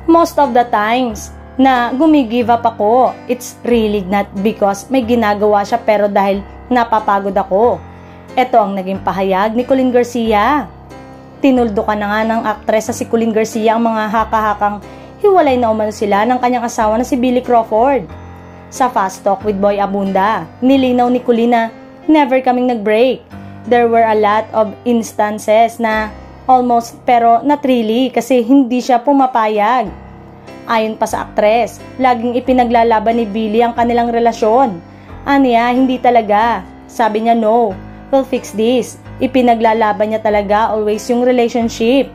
Most of the times na gumigive up ako, it's really not because may ginagawa siya pero dahil napapagod ako. Ito ang naging pahayag ni Colleen Garcia. Tinuldo ka na nga ng aktres na si Colleen Garcia ang mga haka-hakang hiwalay na umano sila ng kanyang asawa na si Billy Crawford. Sa Fast Talk with Boy Abunda, nilinaw ni Colleen na never kaming nag-break. There were a lot of instances na almost pero not really kasi hindi siya pumapayag. Ayon pa sa aktres, laging ipinaglalaban ni Billy ang kanilang relasyon. Aniya, hindi talaga. Sabi niya no, we'll fix this. Ipinaglalaban niya talaga always yung relationship.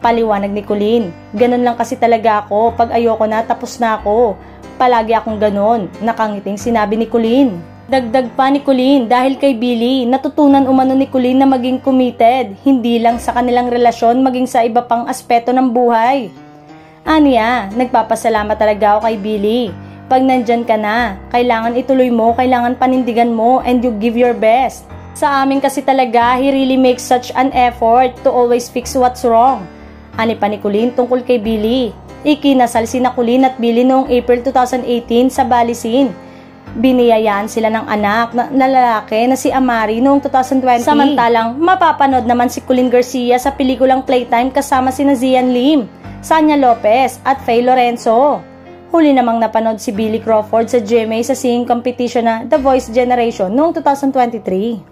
Paliwanag ni Colleen, ganun lang kasi talaga ako, pag ayoko na tapos na ako. Palagi akong ganon, nakangiting sinabi ni Colleen. Dagdag pa ni Colleen, dahil kay Billy, natutunan umano ni Colleen na maging committed, hindi lang sa kanilang relasyon, maging sa iba pang aspeto ng buhay. Aniya, nagpapasalamat talaga ako kay Billy. Pag nandyan ka na, kailangan ituloy mo, kailangan panindigan mo, and you give your best. Sa amin kasi talaga, he really makes such an effort to always fix what's wrong. Ani pa ni Colleen tungkol kay Billy. Ikinasal sina Colleen at Billy noong April 2018 sa Balisin. Biniyayaan sila ng anak na lalaki na si Amari noong 2020. Samantalang, mapapanood naman si Colleen Garcia sa pelikulang Playtime kasama sina Zian Lim, Sanya Lopez at Faye Lorenzo. Huli namang napanood si Billy Crawford sa GMA sa singing competition na The Voice Generation noong 2023.